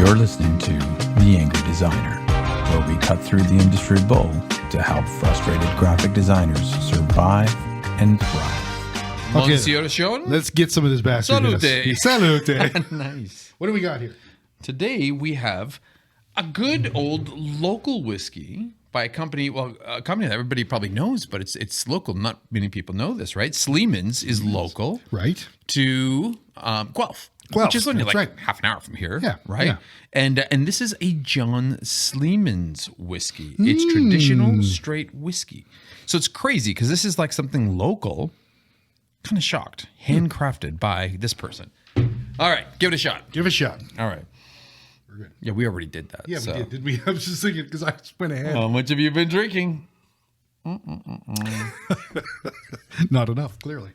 You're listening to The Angry Designer, where we cut through the industry bull to help frustrated graphic designers survive and thrive. Okay, Monsieur, let's get some of this bastard. Salute. Salute. Nice. What do we got here? Today we have a good old local whiskey by a company that everybody probably knows, but it's local. Not many people know this, right? Sleeman's is local, Right. to Guelph, which is only like half an hour from here, Yeah, right? yeah. And this is a John Sleeman's whiskey. It's traditional straight whiskey. So it's crazy because this is like something local. Kind of shocked. Handcrafted by this person. All right, give it a shot. Give it a shot. All right. We're good. Yeah, we already did that. Yeah, so. we did. Did we? I was just thinking because I just went ahead. How much have you been drinking? Not enough, clearly.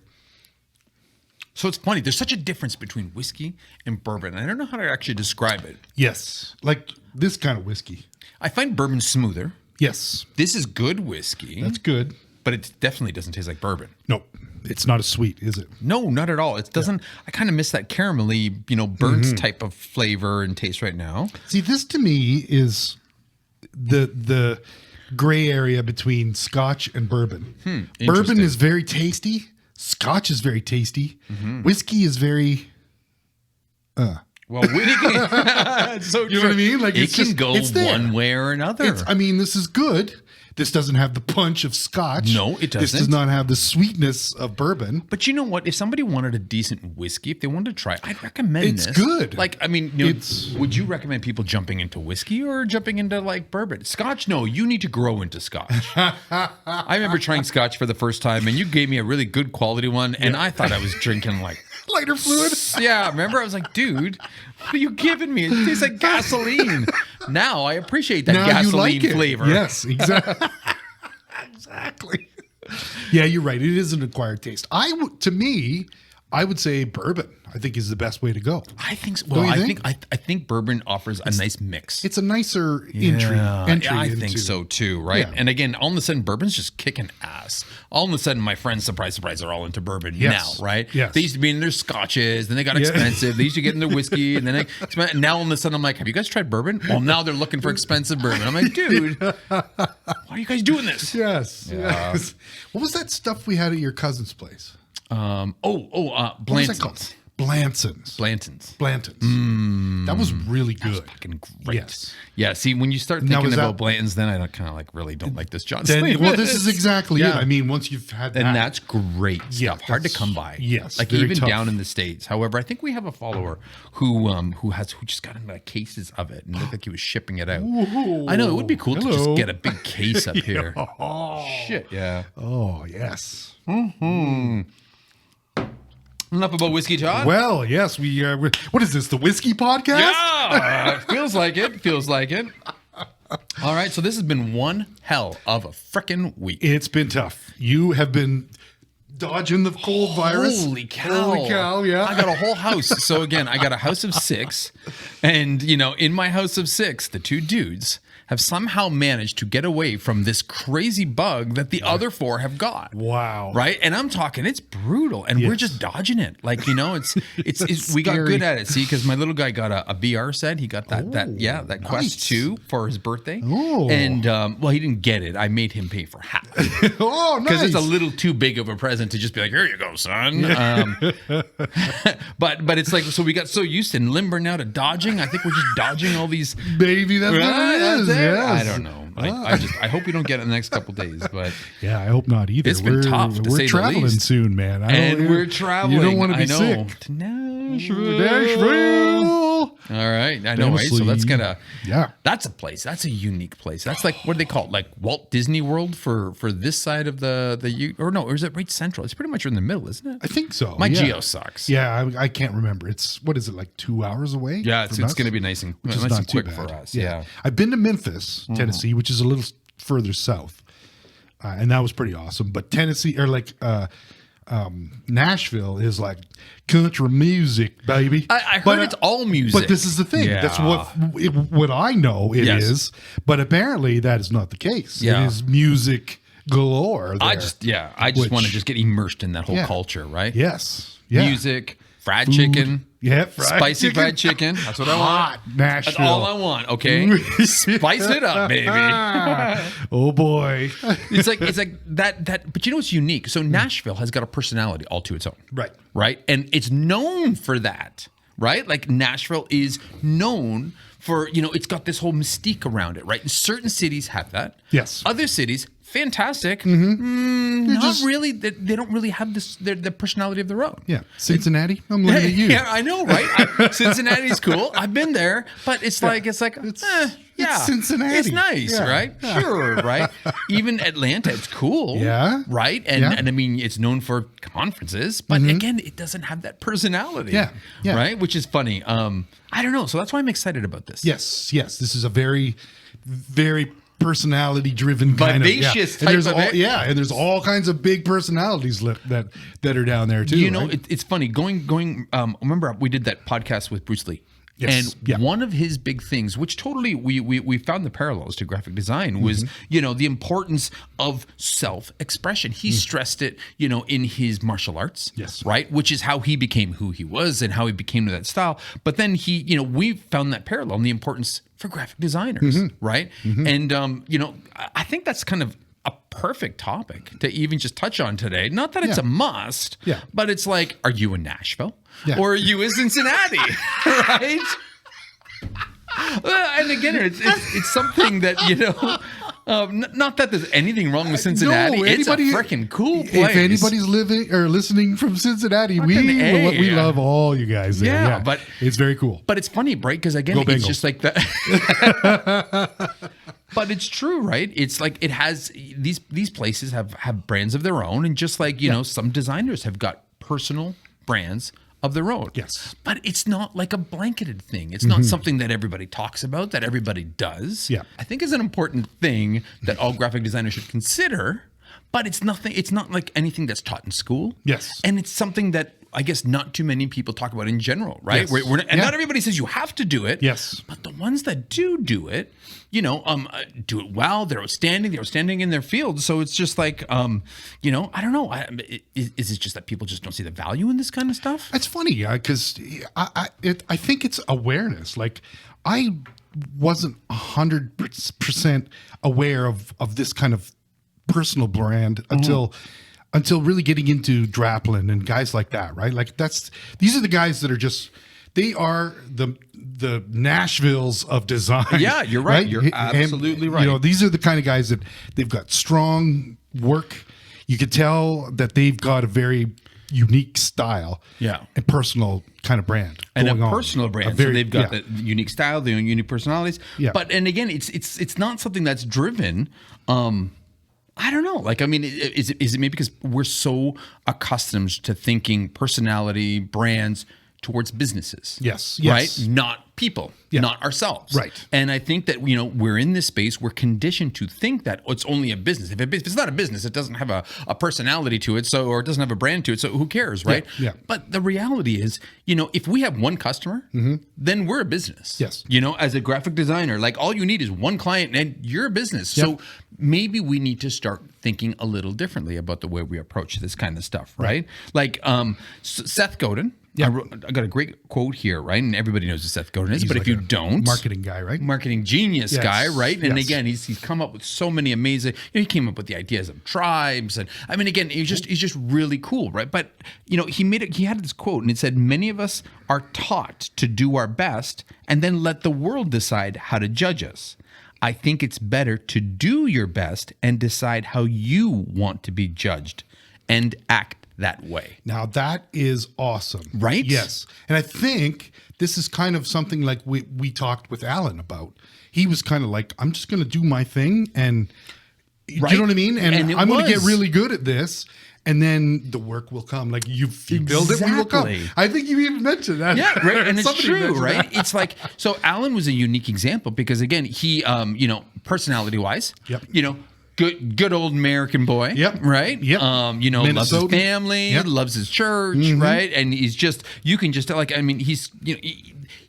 So it's funny. There's such a difference between whiskey and bourbon. I don't know how to actually describe it. Yes, like this kind of whiskey. I find bourbon smoother. Yes, This is good whiskey. that's good. But it definitely doesn't taste like bourbon. No, it's not as sweet, is it? No, not at all. It doesn't. I kind of miss that caramelly, burnt type of flavor and taste right now. See, this to me is the gray area between Scotch and bourbon. Bourbon interesting. is very tasty. Scotch is very tasty. Whiskey is very. Well, it's so You know what I mean? Like it it's can just, go it's there. one way or another. I mean, this is good. This doesn't have the punch of Scotch. No, it This does doesn't. not have the sweetness of bourbon. But you know what? If somebody wanted a decent whiskey, if they wanted to try it, I'd recommend It's this. good. Like, I mean, would you recommend people jumping into whiskey or jumping into like bourbon? Scotch? No, you need to grow into Scotch. I remember trying Scotch for the first time, and you gave me a really good quality one, and I thought I was drinking like Lighter fluid. Yeah, remember I was like, dude, what are you giving me? It tastes like gasoline. Now I appreciate that Now you gasoline like it. flavor. Yes, exactly. Exactly. Yeah, you're right. It is an acquired taste. To me, I would say bourbon. I think is the best way to go. I think so. Don't Well, you I think? think I think bourbon offers a nice mix. It's a nicer entry. I into, think so too, right? Yeah. And again, all of a sudden, bourbon's just kicking ass. All of a sudden, my friends, surprise, surprise, are all into bourbon Yes. now, right? Yes. They used to be in their scotches, then they got expensive. They used to get in their whiskey, and then now all of a sudden, I'm like, have you guys tried bourbon? Well, now they're looking for expensive bourbon. I'm like, dude, why are you guys doing this? Yes. Yes. What was that stuff we had at your cousin's place? What was that Blanton's. called? Blanton's. Blanton's. That was really good. Fucking great. Yes. Yeah. See, when you start Now, thinking is about that- Blanton's, then I kind of like really don't like this John Then, Sleeman. well, this is exactly it. Yeah. I mean, once you've had that. And that's great Yeah, stuff. Hard to that's- come by. yes, like very even tough. down in the States. However, I think we have a follower who just got into like cases of it and looked like he was shipping it out. I know it would be cool to just Hello. get a big case up here. Shit, yeah. Oh, yes. Enough about whiskey, Todd. Well, yes, what is this, the whiskey podcast? Yeah, feels like it. Feels like it. All right, so this has been one hell of a frickin' week. It's been tough. You have been dodging the cold virus. Holy cow. Holy cow, yeah. I got a whole house. So again, I got a house of 6. And, in my house of 6, the 2 dudes have somehow managed to get away from this crazy bug that the other 4 have got. Wow. Right? And I'm talking, it's brutal. And we're just dodging it. Like, it's we got scary. good at it. See, because my little guy got a VR set. He got that nice. Quest 2 for his birthday. Oh. And, he didn't get it. I made him pay for half. Oh, nice. Because it's a little too big of a present to just be like, here you go, son. But it's like, so we got so used to limber now to dodging. I think we're just dodging all these. Baby, that's what it is. Yes. I don't know. I hope we don't get it in the next couple days. But Yeah, I hope not either. It's been tough, to We're say the traveling least. soon, man. we're traveling. You don't want to be I know. sick. To Nashville. Nashville. All right, I know, right? So that's Yeah. That's a place. That's a unique place. That's like, what do they call it? Like Walt Disney World for this side of or is it right central? It's pretty much in the middle, isn't it? I think so. My yeah. geo sucks. Yeah, I can't remember. What is it, like 2 hours away? Yeah, it's from us? going to be nice and Which is nice not and too quick bad. for us. Yeah. I've been to Memphis, Tennessee, which is a little further south, and that was pretty awesome. But Tennessee, or like Nashville, is like country music, baby. I heard it's all music. But this is the thing. Yeah. That's what I know it is. Yes. But apparently that is not the case. Yeah. It is music galore. I there. just want to just get immersed in that whole culture, right? Yes. Yeah. Music, fried chicken. Yeah, spicy fried chicken. That's what I Hot want. Nashville. That's all I want. Okay, spice it up, baby. Oh boy. It's like that. But you know what's unique? So Nashville has got a personality all to its own. Right. Right, and it's known for that. Right, like Nashville is known for, it's got this whole mystique around it. Right, and certain cities have that. Yes. Other cities. Fantastic. Not really. They don't really have this. The personality of their own. Yeah, Cincinnati. I'm looking at you. Yeah, I know, right? Cincinnati's cool. I've been there, but it's like it's Cincinnati. It's nice, Yeah. right? Yeah. Sure, right? Even Atlanta, it's cool. Yeah. Right. And Yeah. and I mean, it's known for conferences, but again, it doesn't have that personality. Yeah. Yeah. Right. Which is funny. I don't know. So that's why I'm excited about this. Yes. This is a very, very personality driven kind vivacious of type and there's of all, it. and there's all kinds of big personalities that are down there too. Right? It's funny going. Remember we did that podcast with Bruce Lee. Yes. And one of his big things, which totally we found the parallels to graphic design, was the importance of self-expression. He stressed it, in his martial arts, Yes. right, which is how he became who he was and how he became to that style. But then we found that parallel and the importance for graphic designers, right? And I think that's kind of a perfect topic to even just touch on today. Not that it's a must, but it's like, are you in Nashville? Yeah. Or are you in Cincinnati? Right? And again, it's something that, not that there's anything wrong with Cincinnati. No, it's a freaking cool place. If anybody's living or listening from Cincinnati, we love all you guys there. Yeah, but it's very cool. But it's funny, right? Because again, Go it's Bengals. just like that. But it's true, right? It's like it has these places have brands of their own, and just like some designers have got personal brands of their own. Yes. But it's not like a blanketed thing. It's not something that everybody talks about, that everybody does. Yeah. I think it's an important thing that all graphic designers should consider, but it's not like anything that's taught in school. Yes. And it's something that I guess not too many people talk about in general, right? Yes. Not everybody says you have to do it. Yes. But the ones that do it, do it well. They're outstanding in their field. So it's just like, I don't know. Is it just that people just don't see the value in this kind of stuff? It's funny because I think it's awareness. Like I wasn't 100% aware of this kind of personal brand until really getting into Draplin and guys like that, right? Like these are the guys that are they are the Nashvilles of design. Yeah, you're right. You're absolutely right. These are the kind of guys that they've got strong work. You can tell that they've got a very unique style, and personal kind of brand, and going a on. personal brand. So they've got the unique style, the unique personalities. Yeah. But and again, it's not something that's driven. I don't know. Like, I mean, is it maybe because we're so accustomed to thinking personality, brands towards businesses? Yes. Right? Not people, not ourselves. Right. And I think that, we're in this space, we're conditioned to think that it's only a business. If it's not a business, it doesn't have a personality to it, or it doesn't have a brand to it, so who cares, right? Yeah. But the reality is, if we have one customer, then we're a business. Yes. As a graphic designer, like all you need is one client and you're a business. Yep. So maybe we need to start thinking a little differently about the way we approach this kind of stuff, right? Like Seth Godin. Yeah. I got a great quote here, right? And everybody knows who Seth Godin is, He's but like if you a don't, marketing guy, right? Marketing genius Yes. guy, right? And Yes. again, he's come up with so many amazing. He came up with the ideas of tribes, and I mean, again, he's just really cool, right? But he had this quote, and it said, "Many of us are taught to do our best, and then let the world decide how to judge us. I think it's better to do your best and decide how you want to be judged, and act that way." Now that is awesome. Right? Yes. And I think this is kind of something like we talked with Alan about. He was kind of like, I'm just going to do my thing. And you know what I mean? And I'm going to get really good at this. And then the work will come. Like you build it, we will come. Exactly. I think you even mentioned that. Yeah, right. And it's Somebody true, mentioned right? that. It's like, so Alan was a unique example because again, he, personality wise, Yep. Good old American boy. Yep. Right. Yep. Loves his Minnesotan. family, Yep. loves his church, right? And he's just, you can just like, I mean, he's,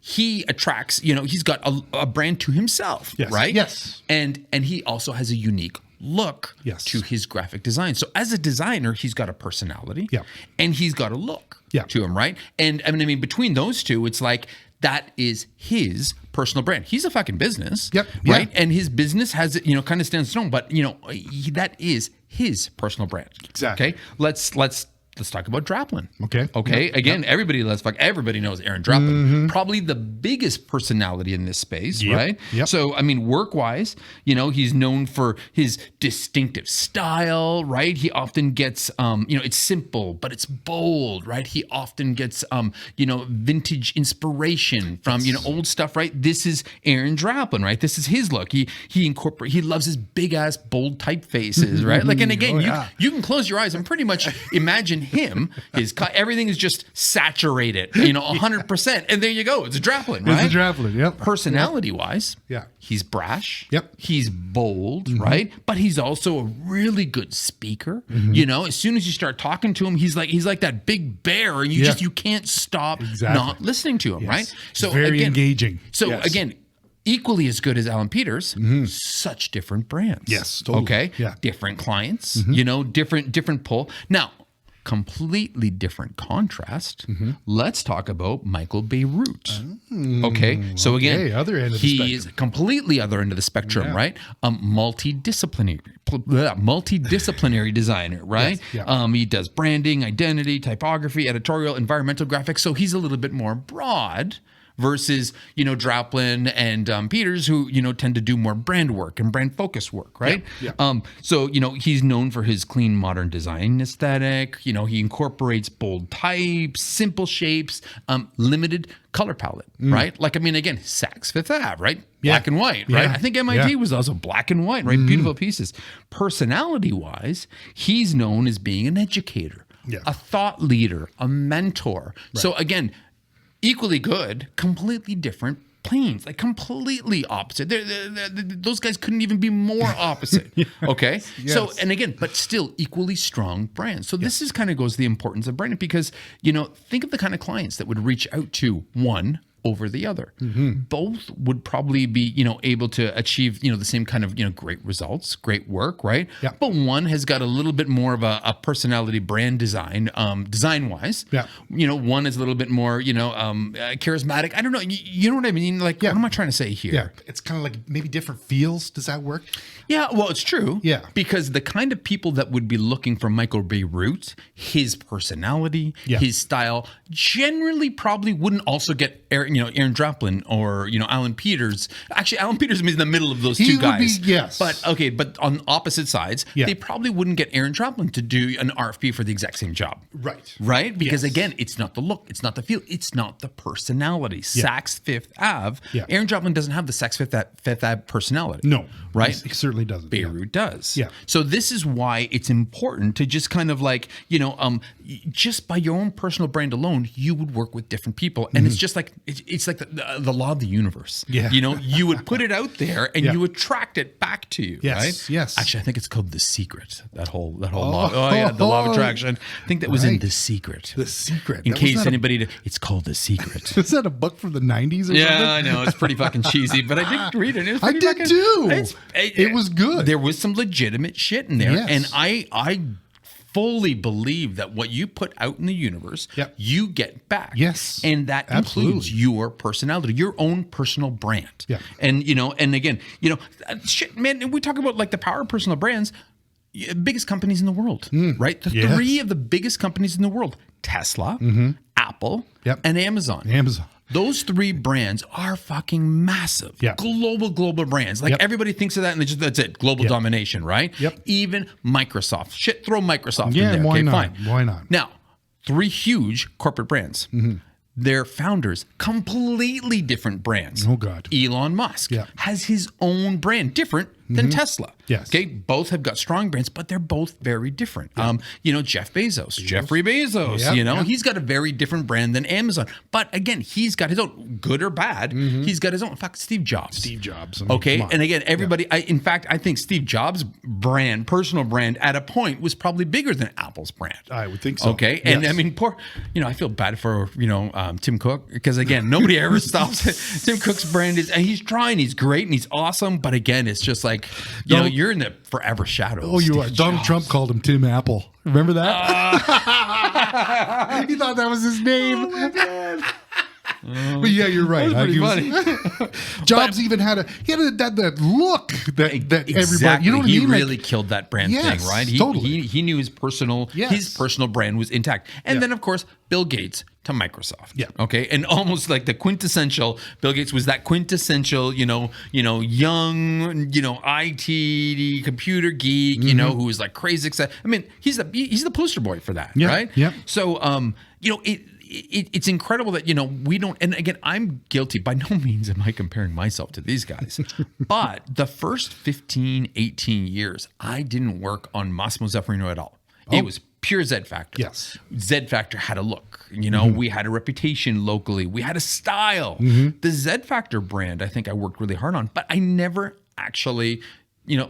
he attracts, he's got a brand to himself, Yes. right? Yes. And he also has a unique look Yes. to his graphic design. So as a designer, he's got a personality Yeah. and he's got a look Yeah. to him, right? And I mean, between those two, it's like that is his personal brand. He's a fucking business, Yep. right? Yeah. And his business has, kind of stands strong, but that is his personal brand. Exactly. Okay. Let's talk about Draplin. Okay. Okay. Yep. Again, everybody knows Aaron Draplin. Probably the biggest personality in this space, Yep. right? Yep. So, I mean, work-wise, he's known for his distinctive style, right? He often gets, it's simple, but it's bold, right? He often gets, vintage inspiration from, old stuff, right? This is Aaron Draplin, right? This is his look. He loves his big-ass, bold typefaces, right? Like, and again, you can close your eyes and pretty much imagine him, everything is just saturated, 100%. And there you go. It's a Draplin, right? It's a Draplin, yep. Personality-wise, Yeah. he's brash. Yep. He's bold, right? But he's also a really good speaker. As soon as you start talking to him, he's like that big bear, and you can't stop not listening to him, right? So very again, engaging. So Yes. again, equally as good as Alan Peters, such different brands. Yes, totally. Okay. Yeah. Different clients, different pull. Now, completely different contrast. Let's talk about Michael Beirut. Okay. So again, other end of the he's completely other end of the spectrum, right? Multidisciplinary designer, right? Yes, yeah. He does branding, identity, typography, editorial, environmental graphics. So he's a little bit more broad versus, Draplin and Peters, who, tend to do more brand work and brand focus work, right? Yeah. So, he's known for his clean modern design aesthetic. He incorporates bold types, simple shapes, limited color palette, right? Like, I mean, again, Saks Fifth Ave, right? Black and white, right? Yeah. I think MIT was also black and white, right? Beautiful pieces. Personality-wise, he's known as being an educator, a thought leader, a mentor. Right. So again, equally good, completely different planes, like completely opposite. Those guys couldn't even be more opposite. Okay. Yes. So, and again, but still equally strong brands. So this is kind of goes to the importance of branding because, think of the kind of clients that would reach out to one over the other. Both would probably be, able to achieve, the same kind of, great results, great work, right? Yeah. But one has got a little bit more of a personality brand design, design-wise. Yeah. One is a little bit more, charismatic. I don't know. You know what I mean? Like, what am I trying to say here? Yeah. It's kind of like maybe different feels. Does that work? Yeah, well, it's true. Yeah. Because the kind of people that would be looking for Michael Beirut, his personality, his style, generally probably wouldn't also get Aaron Draplin or, Alan Peters. Actually, Alan Peters is in the middle of those two guys. Yes. But on opposite sides, they probably wouldn't get Aaron Draplin to do an RFP for the exact same job. Right. Right? Because again, it's not the look, it's not the feel, it's not the personality. Saks Fifth Ave, Aaron Draplin doesn't have the Saks Fifth Ave personality. No. Right? He certainly doesn't. Beirut does. Yeah. So this is why it's important to just kind of like, just by your own personal brand alone, you would work with different people. And it's just like, it's like the law of the universe. Yeah. You would put it out there and you attract it back to you. Yes, Right? yes. Actually, I think it's called The Secret. That whole law. Oh yeah, the law of attraction. I think that was in The Secret. The Secret. In case anybody, it's called The Secret. Is that a book from the 90s or something? Yeah, I know. It's pretty fucking cheesy, but I did read it. It was I pretty did fucking, too. It was good. There was some legitimate shit in there. Yes. And I fully believe that what you put out in the universe, you get back. Yes. And that includes your personality, your own personal brand. Yeah. And, and again, shit, man, we talk about like the power of personal brands. Biggest companies in the world, right? The three of the biggest companies in the world: Tesla, Apple, and Amazon. Those three brands are fucking massive. Yeah. Global brands. Like everybody thinks of that and that's it. Global domination, right? Yep. Even Microsoft. Shit, throw Microsoft in Yeah, there. why Okay, not? fine. Why not? Now, three huge corporate brands. Their founders, completely different brands. Oh, God. Elon Musk has his own brand, different than Tesla. Yes. Okay. Both have got strong brands, but they're both very different. Jeff Bezos, Jeffrey Bezos, he's got a very different brand than Amazon. But again, he's got his own, good or bad. He's got his own. In fact, Steve Jobs. I mean, Okay. come on. And again, everybody, in fact, I think Steve Jobs' brand, personal brand at a point was probably bigger than Apple's brand. I would think so. Okay. And Yes. I mean, I feel bad for, Tim Cook because again, nobody ever stops it. Tim Cook's brand and he's trying, he's great and he's awesome. But again, it's just like, like, you're in the forever shadow. Oh, you are. Steve Donald Jobs. Trump called him Tim Apple. Remember that? He thought that was his name. Oh my God. But yeah, you're right. Pretty funny. Jobs even had that look that everybody. Exactly. You know what I he mean? really killed that brand Yes, thing, right? totally. He knew his personal brand was intact. And then of course Bill Gates to Microsoft. Yeah. Okay. And almost like the quintessential Bill Gates was that quintessential, young, IT computer geek, who was like crazy excited. I mean, he's the poster boy for that, right? Yeah. So it's incredible that we don't, and again, I'm guilty. By no means am I comparing myself to these guys, but the first 15 18 years I didn't work on Massimo Zeffarino at all. It was pure zfactor. Yes. Zfactor had a look, we had a reputation locally, we had a style. The zfactor brand I think I worked really hard on, but I never actually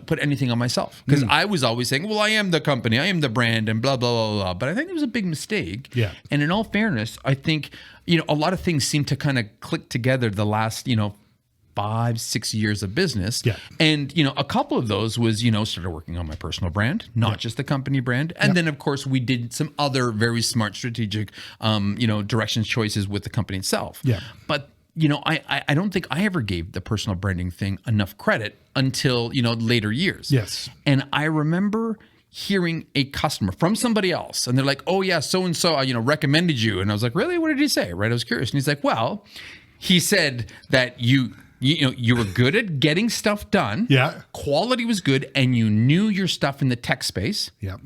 put anything on myself, because I was always saying, well, I am the company, I am the brand, and blah, blah, blah, blah. But I think it was a big mistake. Yeah. And in all fairness, I think, a lot of things seem to kind of click together the last, 5-6 years of business. Yeah. And, a couple of those was, started working on my personal brand, not just the company brand. And then, of course, we did some other very smart strategic, directions, choices with the company itself. Yeah. But I don't think I ever gave the personal branding thing enough credit until, later years. Yes. And I remember hearing a customer from somebody else, and they're like, oh yeah, so-and-so, recommended you. And I was like, really? What did he say? Right? I was curious. And he's like, well, he said that you were good at getting stuff done. Yeah. Quality was good, and you knew your stuff in the tech space. Yeah.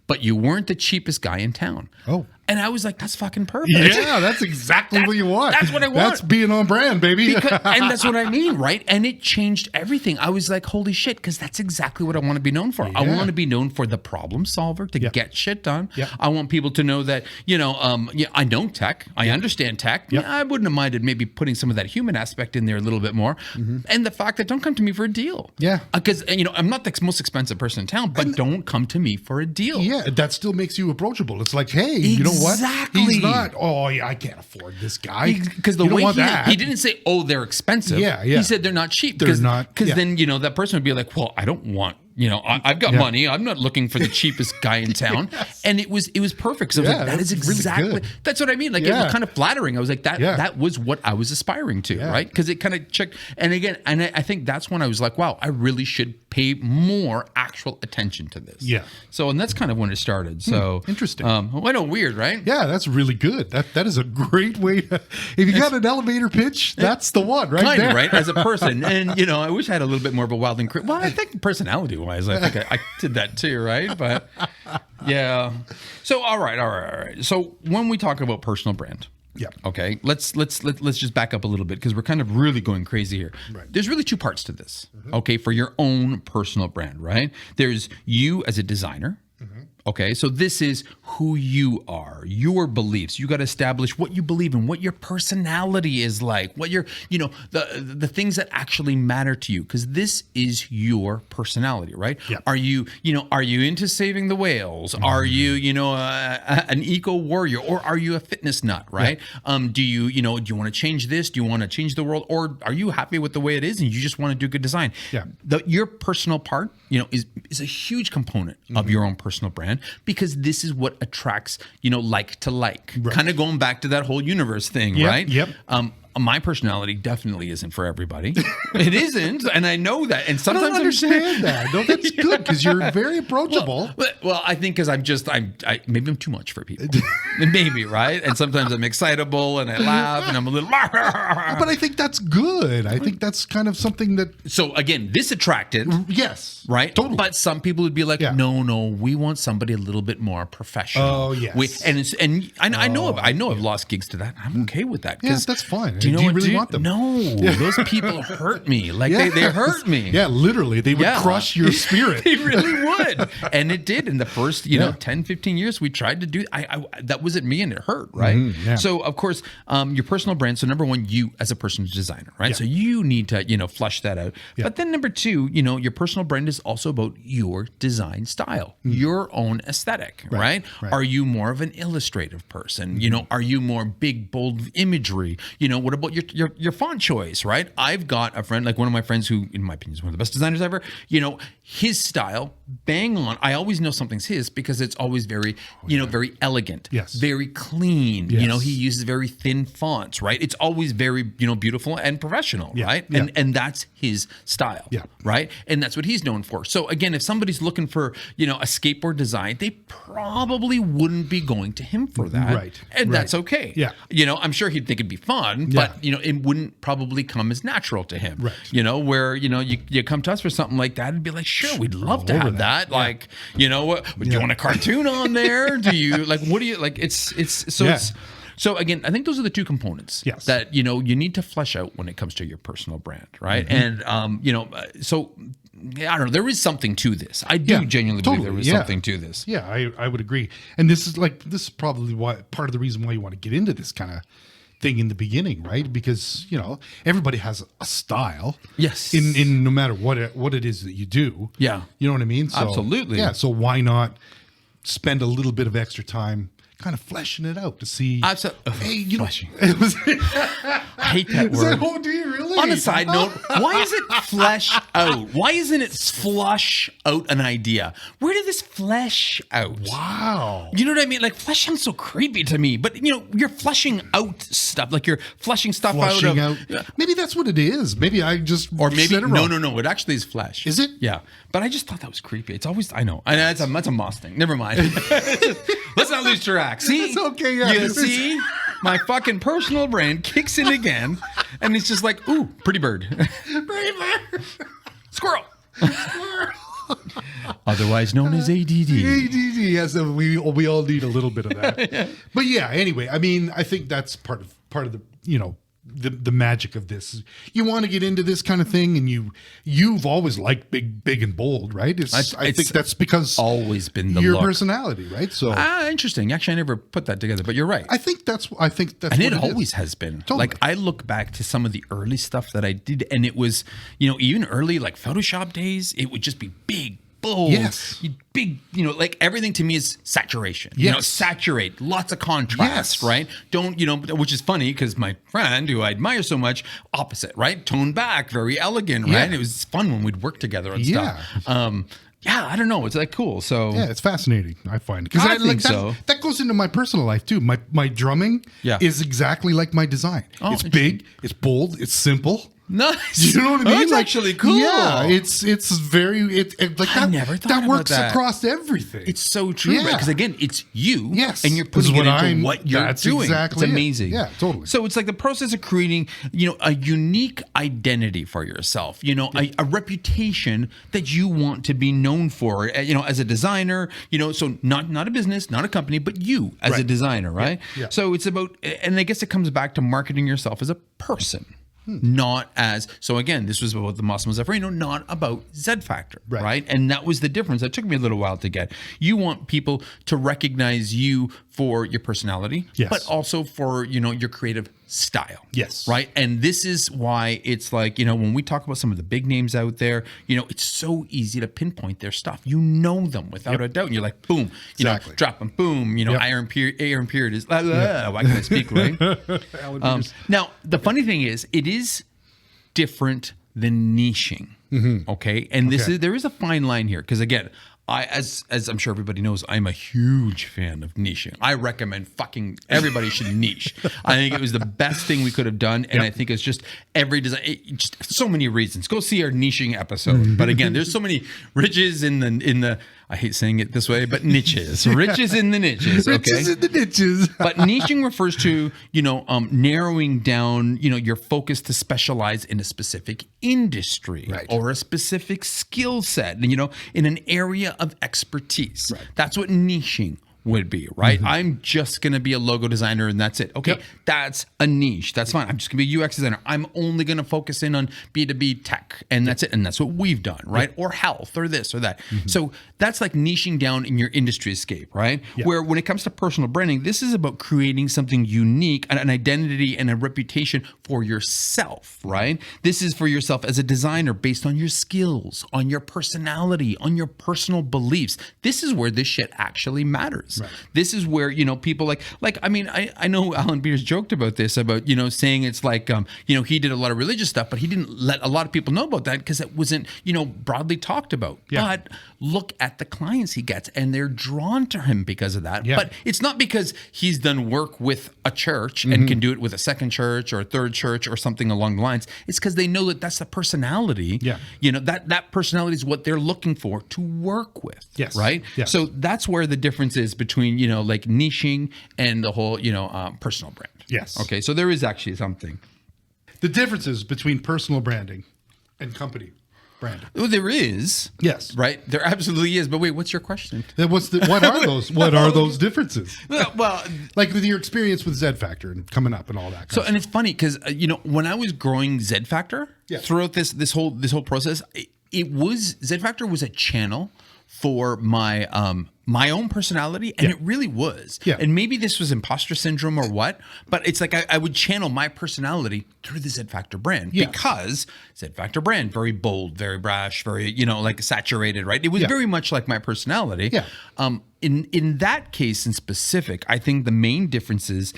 But you weren't the cheapest guy in town. Oh. And I was like, that's fucking perfect. Yeah, that's exactly what you want. That's what I want. That's being on brand, baby. And that's what I mean, right? And it changed everything. I was like, holy shit, because that's exactly what I want to be known for. I want to be known for the problem solver, to get shit done. Yeah. I want people to know that, I know tech. I understand tech. Yep. I wouldn't have minded maybe putting some of that human aspect in there a little bit more. And the fact that don't come to me for a deal. Yeah. Because, I'm not the most expensive person in town, but don't come to me for a deal. Yeah, that still makes you approachable. It's like, hey, you know what? Exactly. He's not, oh, yeah, I can't afford this guy. Because the You don't way want that. he didn't say, oh, they're expensive. Yeah, yeah. He said they're not cheap. They're not, Because yeah. then, that person would be like, well, I don't want, I've got money. I'm not looking for the cheapest guy in town. And it was perfect. So I was like, that is that's really exactly, good. that's what I mean. Like, it was kind of flattering. I was like, that was what I was aspiring to, right? Because it kind of checked. And again, and I think that's when I was like, wow, I really should pay more actual attention to this. Yeah. So, and that's kind of when it started. So interesting. I know, weird, right? Yeah, that's really good. That is a great way to, if you got an elevator pitch, that's the one right kind there. of, right? As a person. And, I wish I had a little bit more of a wild and crazy. Well, I think personality-wise, I think I did that too, right? But, yeah. So, all right. So, when we talk about personal brand, Yeah. okay, let's just back up a little bit, because we're kind of really going crazy here. Right. There's really two parts to this, okay, for your own personal brand, right? There's you as a designer. Okay, so this is who you are, your beliefs. You got to establish what you believe in, what your personality is like, what your, the things that actually matter to you, because this is your personality, right? Yep. Are you into saving the whales? Are you, an eco warrior, or are you a fitness nut, right? Do you want to change this? Do you want to change the world, or are you happy with the way it is and you just want to do good design? Yeah. Your personal part, is a huge component of your own personal brand, because this is what attracts, like to like. Right. Kind of going back to that whole universe thing, Yep, right? yep. My personality definitely isn't for everybody. It isn't, and I know that. And I sometimes don't understand that. No, that's good, because you're very approachable. Well, I think because maybe I'm too much for people. Maybe, right? And sometimes I'm excitable and I laugh and I'm a little. But I think that's good. I think that's kind of something that. So again, this attracted. Yes. Right? Totally. But some people would be like, Yeah. no, we want somebody a little bit more professional. Oh, yes. I know I've lost gigs to that. I'm okay with that. Yeah, that's fine. Do you know Do you what, really dude? want them? No, those people hurt me. Like Yeah. they hurt me. Yeah, literally. They would crush your spirit. They really would. And it did in the first, 10, 15 years we tried to do. I that was at me, and it hurt, right? yeah. So of course, your personal brand. So number one, you as a person's designer, right? Yeah. So you need to, flush that out. Yeah. But then number two, your personal brand is also about your design style, your own aesthetic, right? Right. Are you more of an illustrative person? Are you more big, bold imagery? What what about your font choice, right? I've got a friend, like one of my friends who, in my opinion, is one of the best designers ever. His style, bang on. I always know something's his because it's always very, very elegant. Yes. Very clean. Yes. He uses very thin fonts, right? It's always very, beautiful and professional, right? Yeah. And that's his style, right? And that's what he's known for. So again, if somebody's looking for, a skateboard design, they probably wouldn't be going to him for that. Right. And that's okay. Yeah. I'm sure he'd think it'd be fun, but it wouldn't probably come as natural to him. Right. Where, you come to us for something like that and be like, sure, we'd love to have that. Yeah. Like, do you want a cartoon on there? Do you what do you like? So again, I think those are the two components that, you need to flesh out when it comes to your personal brand. Right. And, so I don't know, there is something to this. I do genuinely believe there is something to this. Yeah, I would agree. And this is probably part of the reason why you want to get into this kind of thing in the beginning, right? Because, everybody has a style. Yes. In no matter what it is that you do. Yeah. You know what I mean? So, absolutely. Yeah. So why not spend a little bit of extra time kind of fleshing it out to see. Absolutely. Hey, fleshing. It was, I hate that word. Oh, do you really? On a side note, why is it flesh out? Why isn't it flush out an idea? Where did this flesh out? Wow. You know what I mean? Like, flesh sounds so creepy to me. But, you're fleshing out stuff. Like, you're fleshing stuff out. Maybe that's what it is. Maybe I just Or maybe, said it wrong. no. It actually is flesh. Is it? Yeah. But I just thought that was creepy. It's always, I know. That's a Moss thing. Never mind. Let's not lose track. See? It's okay. Yeah. You see? My fucking personal brain kicks in again. And it's just like, ooh, pretty bird. Pretty bird. Squirrel. Otherwise known as ADD. ADD, yes, we all need a little bit of that. But yeah, anyway, I mean, I think that's part of the the magic of this. You want to get into this kind of thing, and you've always liked big and bold, right? I think that's because always been the your look. Personality, right? So interesting. Actually, I never put that together, but you're right. I think that's and what it always has been. Totally. Like, I look back to some of the early stuff that I did, and it was, even early like Photoshop days, it would just be big, bold, big, like everything to me is saturation. Saturate, lots of contrast, right? Don't, which is funny because my friend who I admire so much, opposite, right? Toned back, very elegant, right? It was fun when we'd work together and stuff. I don't know. It's like cool. So yeah, it's fascinating. I find because I think so. That goes into my personal life too. My drumming is exactly like my design. It's big, it's bold, it's simple. Nice. You know what I mean? That's actually cool. Yeah, it's very like that. I never thought that works about that. across everything. It's so true, right? Because again, it's you, yes, and you're putting it into what you're that's doing. Exactly it's amazing. Yeah, totally. So it's like the process of creating, a unique identity for yourself. A reputation that you want to be known for. As a designer. So not a business, not a company, but you as a designer, right? Yeah. So it's about, and I guess it comes back to marketing yourself as a person. Not as, so again, this was about the Massimo Zeffirino, not about zfactor, right? And that was the difference. That took me a little while to get. You want people to recognize you for your personality, but also for, your creative style. Yes. Right? And this is why it's like, when we talk about some of the big names out there, it's so easy to pinpoint their stuff. You know them without a doubt. And you're like, boom, drop them, boom, Aaron Period is, why can I speak, right? Now, the funny thing is, it is different than niching. Okay. And there is a fine line here. Because again, as I'm sure everybody knows, I'm a huge fan of niching. I recommend fucking everybody should niche. I think it was the best thing we could have done, and I think it's just every design. Just so many reasons. Go see our niching episode. But again, there's so many riches in the. I hate saying it this way, but niches. Riches in the niches. Okay? Riches in the niches. But niching refers to, narrowing down, your focus to specialize in a specific industry or a specific skill set, in an area of expertise. That's what niching would be, right? I'm just going to be a logo designer and that's it. Okay, that's a niche. That's fine. I'm just going to be a UX designer. I'm only going to focus in on B2B tech and that's it. And that's what we've done, right? Or health or this or that. So that's like niching down in your industry escape, right? Where when it comes to personal branding, this is about creating something unique, an identity and a reputation for yourself, right? This is for yourself as a designer based on your skills, on your personality, on your personal beliefs. This is where this shit actually matters. business. Right. This is where, people I mean, I know Alan Beers joked about this, about, saying it's like, he did a lot of religious stuff, but he didn't let a lot of people know about that because it wasn't, broadly talked about. Yeah. But look at the clients he gets, and they're drawn to him because of that. Yeah. But it's not because he's done work with a church and can do it with a second church or a third church or something along the lines. It's because they know that that's the personality. Yeah. That personality is what they're looking for to work with. Yes. Right. Yes. So that's where the difference is between, like niching and the whole, personal brand. Yes. Okay. So there is actually something. The differences between personal branding and company branding. Well, there is. Yes. Right. There absolutely is. But wait, what's your question? What are those? What are those differences? Well, Like with your experience with zfactor and coming up and all that. So, and it's funny because when I was growing zfactor, Yeah. throughout this whole process, zfactor was a channel for my my own personality, and Yeah. it really was. Yeah. And maybe this was imposter syndrome or what, but it's like I would channel my personality through the zfactor brand Yeah. because zfactor brand, very bold, very brash, very like saturated, right? It was Yeah. very much like my personality. Yeah. In that case in specific, I think the main differences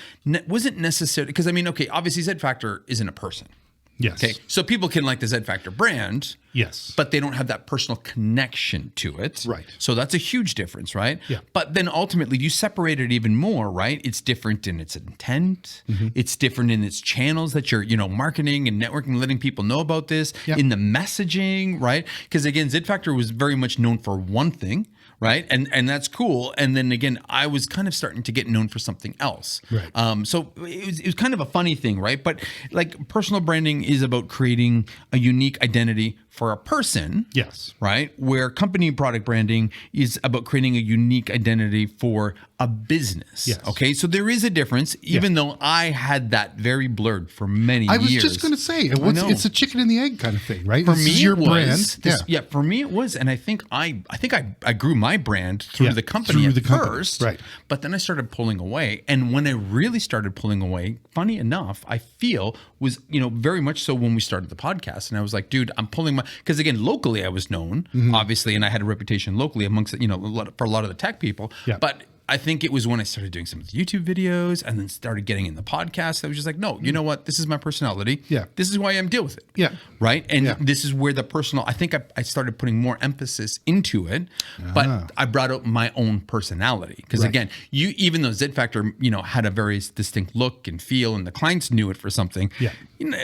wasn't necessarily because okay, obviously zfactor isn't a person. Yes. Okay, so people can like the zfactor brand, Yes. but they don't have that personal connection to it. Right. So that's a huge difference, right? Yeah. But then ultimately you separate it even more, right? It's different in its intent. Mm-hmm. It's different in its channels that you're, marketing and networking, letting people know about this, Yeah. in the messaging, right? Because again, zfactor was very much known for one thing. Right. And that's cool. And then again, I was kind of starting to get known for something else. Right. So it was kind of a funny thing. Right. But like personal branding is about creating a unique identity for a person. Yes. Right. Where company product branding is about creating a unique identity for a business. Yes. Okay. So there is a difference, even though I had that very blurred for many I was years. just going to say, I know. it's a chicken and the egg kind of thing, right? For This me, is your it was. brand. Yeah, for me it was, and I think I grew my brand through Yeah, the company through at the company, first, right. But then I started pulling away, and when I really started pulling away, funny enough, I feel was very much so when we started the podcast, and I was like, dude, I'm pulling because again, locally I was known, obviously, and I had a reputation locally amongst for a lot of the tech people, Yeah. but I think it was when I started doing some of the YouTube videos and then started getting in the podcast. I was just like, no, you know what? This is my personality. Yeah. This is who I am. Deal with it. Yeah. Right. And Yeah. this is where the personal, I think I started putting more emphasis into it, but I brought out my own personality. Because Right. again, even though zfactor, had a very distinct look and feel and the clients knew it for something, Yeah.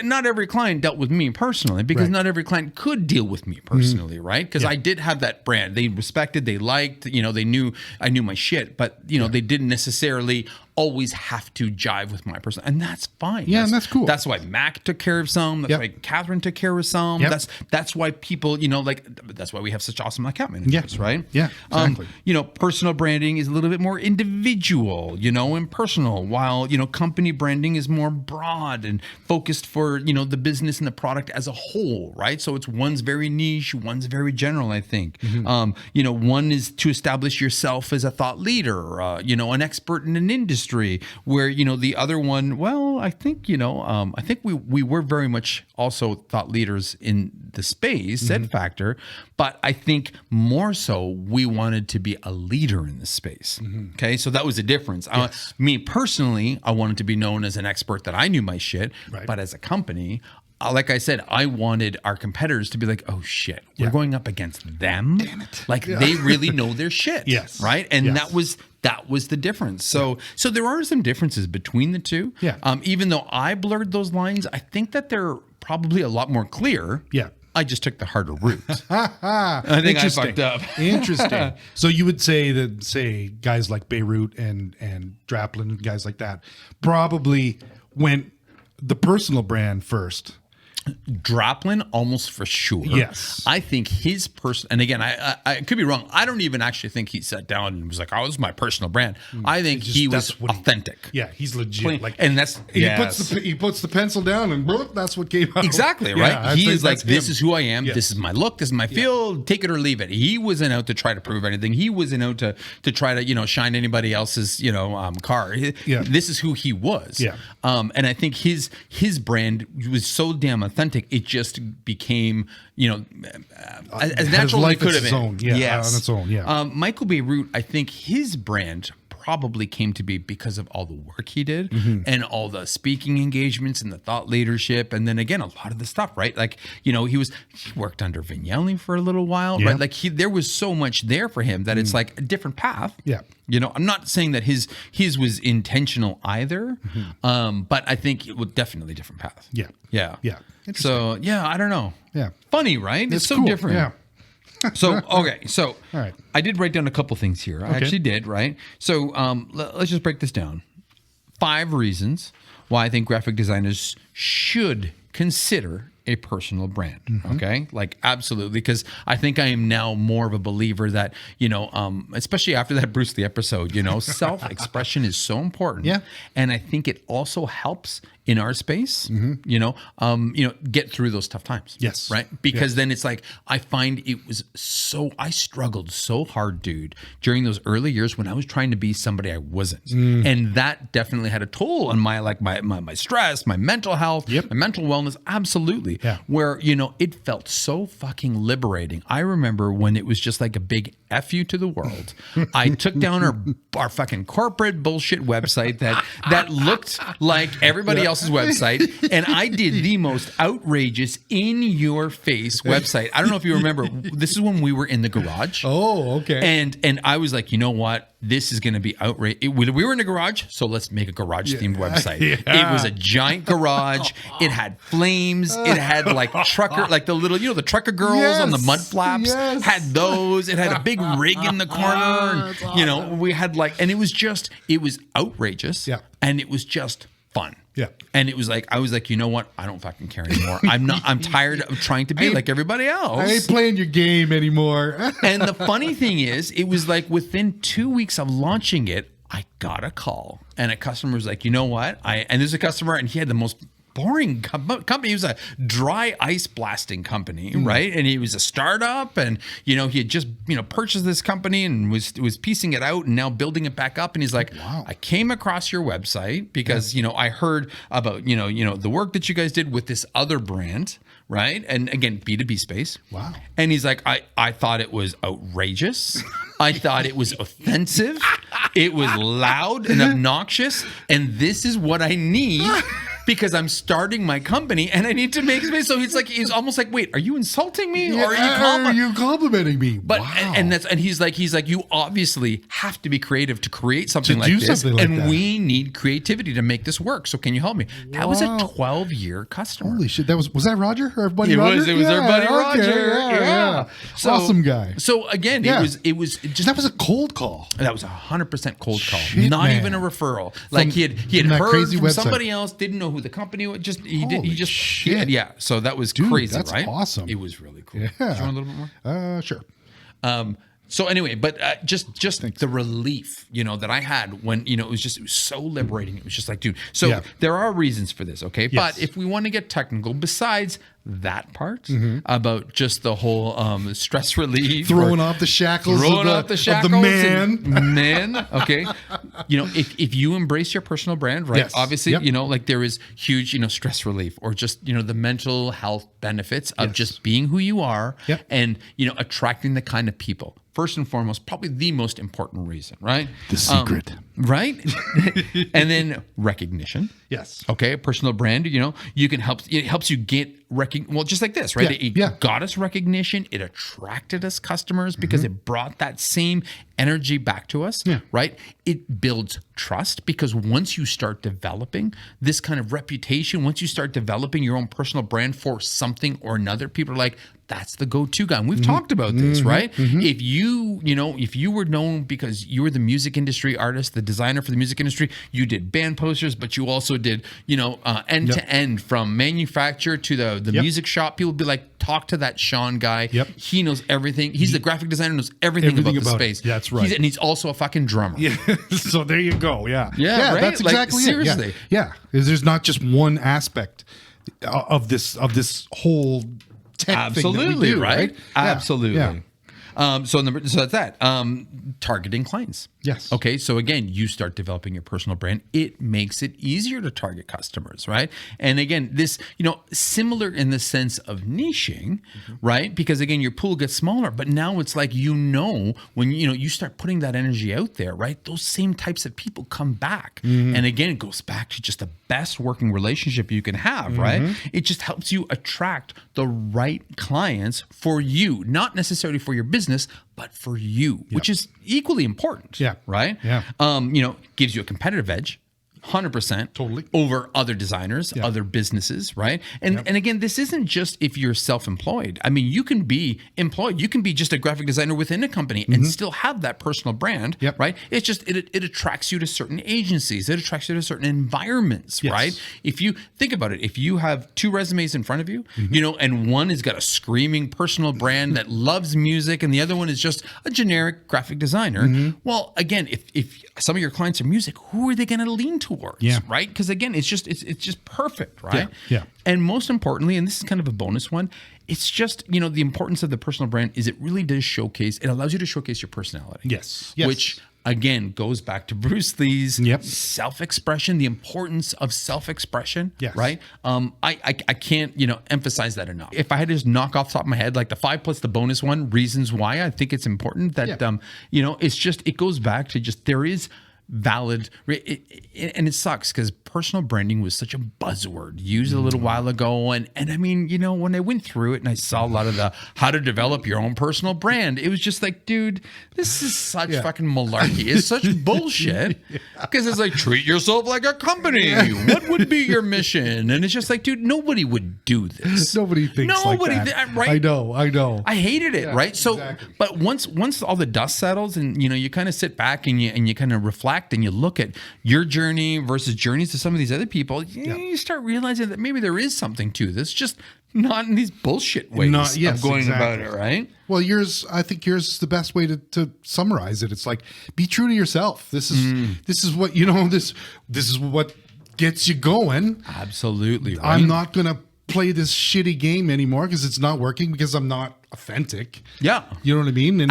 not every client dealt with me personally because Right. not every client could deal with me personally. Right. Because I did have that brand. They respected, they liked, they knew I knew my shit, but they didn't necessarily always have to jive with my person, and that's fine. Yeah, and that's cool. That's why Mac took care of some. That's Yep. why Catherine took care of some. Yep. That's why people, that's why we have such awesome account managers, Yeah. right? Yeah, exactly. Personal branding is a little bit more individual, and personal, while company branding is more broad and focused for the business and the product as a whole, right? So one's very niche, one's very general. I think, one is to establish yourself as a thought leader, an expert in an industry. Where the other one, well, I think I think we were very much also thought leaders in the space, zfactor, but I think more so we wanted to be a leader in the space. Okay, so that was the difference. Yes. Me personally, I wanted to be known as an expert that I knew my shit, Right. but as a company, like I said, I wanted our competitors to be like, oh shit, we're Yeah. going up against them. Damn it. Like they really know their shit. Yes. Right. And Yes. that was the difference. So there are some differences between the two. Yeah. Even though I blurred those lines, I think that they're probably a lot more clear. Yeah. I just took the harder route. I think I fucked up. Interesting. So you would say that, guys like Beirut and Draplin and guys like that probably went the personal brand first. Draplin, almost for sure. Yes. I think his person, and again, I could be wrong. I don't even actually think he sat down and was like, "Oh, this is my personal brand." I think he was that's what authentic. Yeah, he's legit. Like, and that's he puts the pencil down and that's what came out. Exactly, right? Yeah, I He think is like, that's this him. is who I am. Yes. This is my look. This is my feel. Take it or leave it. He wasn't out to try to prove anything. He wasn't out to try to, shine anybody else's, car. Yeah. This is who he was. Yeah. And I think his brand was so damn authentic. It just became, as Has natural as it life could its have been. own. Yeah, on its own, yeah. Michael Beirut, I think his brand probably came to be because of all the work he did and all the speaking engagements and the thought leadership. And then again, a lot of the stuff, right? Like, he worked under Vignelli for a little while, right? Like there was so much there for him that it's like a different path. Yeah. I'm not saying that his was intentional either, but I think it was definitely a different path. Yeah. Yeah. Yeah. So, I don't know. Yeah. Funny, right? It's so cool. different. Yeah. So, okay. So, All right. I did write down a couple things here. I actually did, right? So, let's just break this down. 5 reasons why I think graphic designers should consider a personal brand. Okay. Like, absolutely. Because I think I am now more of a believer that, especially after that Bruce Lee episode, self-expression is so important. Yeah. And I think it also helps in our space, get through those tough times. Yes. Right. Because then it's like, I find I struggled so hard, dude, during those early years when I was trying to be somebody I wasn't. And that definitely had a toll on my stress, my mental health, my mental wellness. Absolutely. Yeah. Where, it felt so fucking liberating. I remember when it was just like a big F you to the world. I took down our fucking corporate bullshit website that looked like everybody else's website. And I did the most outrageous in your face website. I don't know if you remember, this is when we were in the garage. Oh, okay. And I was like, you know what? This is going to be outrageous. We were in a garage, so let's make a garage themed website. Yeah. It was a giant garage. It had flames. It had like trucker, like the little, the trucker girls on the mud flaps had those. It had a big rig in the corner. And, we had and it was outrageous. Yeah. And it was just fun. Yeah. And it was like, I was like, you know what? I don't fucking care anymore. I'm tired of trying to be like everybody else. I ain't playing your game anymore. And the funny thing is, it was like within 2 weeks of launching it, I got a call and a customer was like, you know what? And there's a customer and he had the most boring company. He was a dry ice blasting company, right? And he was a startup and, he had just, purchased this company and was piecing it out and now building it back up. And he's like, wow. I came across your website because, I heard about, the work that you guys did with this other brand, right? And again, B2B space. Wow. And he's like, I thought it was outrageous. I thought it was offensive. It was loud and obnoxious. And this is what I need because I'm starting my company and I need to make space. So he's almost like, wait, are you insulting me or are you complimenting me? But wow. and he's like, you obviously have to be creative to create something To like do this. something like and that. we need creativity to make this work. So can you help me? That was a 12-year customer. Holy shit! Was that Roger? Our buddy It Roger? was our buddy okay, Roger. Yeah. So, awesome guy. So again, Yeah. it was just That was a cold call. that was 100% cold call, Shit, not man. even a referral. Like he had from that heard crazy from website. somebody else, didn't know who the company was. Holy shit. Yeah. So that was Dude, crazy, that's right? awesome. It was really cool. Yeah. Do you want a little bit more? Sure. So anyway, but just the relief, that I had when, it was so liberating. It was just like, dude, so Yeah. there are reasons for this. Okay. Yes. But if we want to get technical, besides that part about just the whole stress relief, Throwing off the shackles throwing of off the the shackles man. and man. Okay. If you embrace your personal brand, right? Yes. Obviously, Yep. there is huge, stress relief or just, the mental health benefits of Yes. just being who you are Yep. and, attracting the kind of people. First and foremost, probably the most important reason, right? The secret. Right? And then recognition. Yes. Okay, a personal brand, you can it helps you get well, just like this, right? It got us recognition, it attracted us customers because it brought that same energy back to us, right? It builds trust because once you start developing this kind of reputation, once you start developing your own personal brand for something or another, people are like, that's the go-to guy. And we've talked about this, right? If you were known because you were the music industry artist, the designer for the music industry, you did band posters, but you also did, end to end from manufacturer to the music shop. People would be like, talk to that Sean guy. Yep. He knows everything. He's the graphic designer, knows everything about the space. Yeah, that's right. And he's also a fucking drummer. Yeah. So there you go. Yeah. Yeah, right? That's Like, exactly seriously. it. Yeah. There's not just one aspect of this whole tech thing that we Absolutely, do, right? Yeah. Absolutely. Yeah. So that's that. Targeting clients. Yes. Okay. So again, you start developing your personal brand. It makes it easier to target customers, right? And again, this, similar in the sense of niching, right? Because again, your pool gets smaller, but now it's like, when, you start putting that energy out there, right? Those same types of people come back. And again, it goes back to just the best working relationship you can have, right? It just helps you attract the right clients for you, not necessarily for your business, but for you, which is equally important. Yeah. Right? Yeah. Gives you a competitive edge. 100% Totally. over other designers, other businesses, right? And again, this isn't just if you're self-employed. I mean, you can be employed. You can be just a graphic designer within a company and still have that personal brand, right? It's just it attracts you to certain agencies. It attracts you to certain environments, right? If you think about it, if you have 2 resumes in front of you, and one has got a screaming personal brand that loves music, and the other one is just a generic graphic designer. Well, again, if some of your clients are music, who are they going to lean towards? Right? Because again, it's just perfect, right? Yeah. And most importantly, and this is kind of a bonus one, it's just, the importance of the personal brand is it really does it allows you to showcase your personality. Yes. Which again goes back to Bruce Lee's self-expression, the importance of self-expression. Right? I can't, emphasize that enough. If I had to just knock off the top of my head, like the 5 plus the bonus one, reasons why I think it's important that, it's just, it goes back to just, there is valid, and it sucks because personal branding was such a buzzword used a little while ago, and I mean, when I went through it and I saw a lot of the how to develop your own personal brand, it was just like, dude, this is such fucking malarkey. It's such bullshit because it's like, treat yourself like a company. What would be your mission? And it's just like, dude, nobody would do this. Nobody thinks like that. Right? I know. I hated it, right? So, but once all the dust settles and you kind of sit back and you kind of reflect and you look at your journey versus journeys of some of these other people, you start realizing that maybe there is something to this, just not in these bullshit ways of going about it, right? Well, I think yours is the best way to summarize it. It's like, be true to yourself. This is what, this is what gets you going. Absolutely. Right? I'm not going to play this shitty game anymore because it's not working because I'm not authentic. Yeah. You know what I mean? And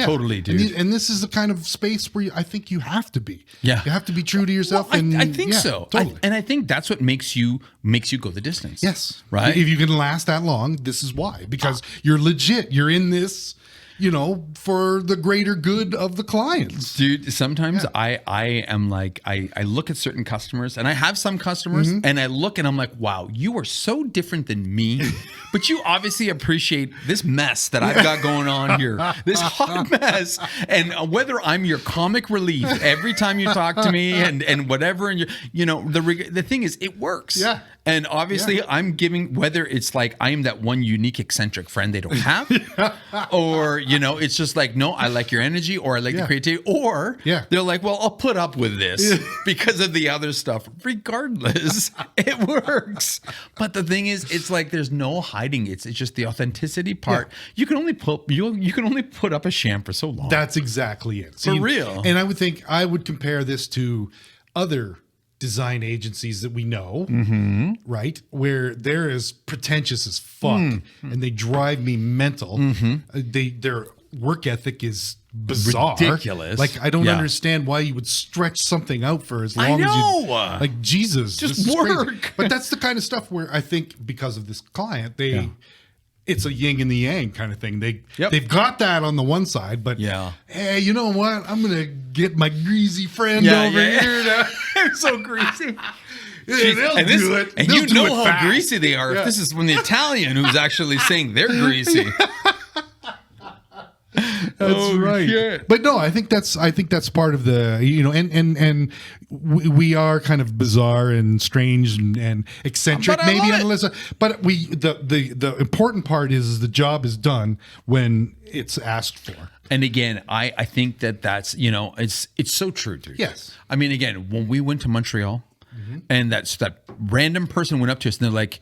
totally, dude. And this is the kind of space where I think you have to be. Yeah. You have to be true to yourself. Well, I think so. Totally. And I think that's what makes you go the distance. Yes. Right. If you can last that long, this is why. Because you're legit. You're in this, for the greater good of the clients. Dude, sometimes I am like, I look at certain customers, and I have some customers, and I look and I'm like, wow, you are so different than me, but you obviously appreciate this mess that I've got going on here, this hot mess. And whether I'm your comic relief every time you talk to me and whatever, and the thing is, it works. Yeah. And obviously I'm giving, whether it's like I am that one unique eccentric friend they don't have, or, it's just like, no, I like your energy, or I like the creativity, or they're like, well, I'll put up with this because of the other stuff. Regardless, it works. But the thing is, it's like, there's no hiding. It's just the authenticity part. Yeah. You can only put up a sham for so long. That's exactly it. For real. And I would compare this to other design agencies that we know, right? Where they're as pretentious as fuck and they drive me mental. Their work ethic is bizarre. Ridiculous. Like, I don't understand why you would stretch something out for as long as you, like, Jesus, just work. Crazy. But that's the kind of stuff where I think because of this client, it's a yin and the yang kind of thing. They've got that on the one side, but hey, you know what? I'm gonna get my greasy friend over here. They're so greasy. They'll do it. And they'll you know how greasy they are. If this is from the Italian who's actually saying they're greasy. That's right. Shit. But no, I think that's part of the, and we are kind of bizarre and strange and eccentric, but maybe on the list. But the important part is the job is done when it's asked for. And again, I think that's, it's so true, dude. Yes. I mean, again, when we went to Montreal and that random person went up to us and they're like,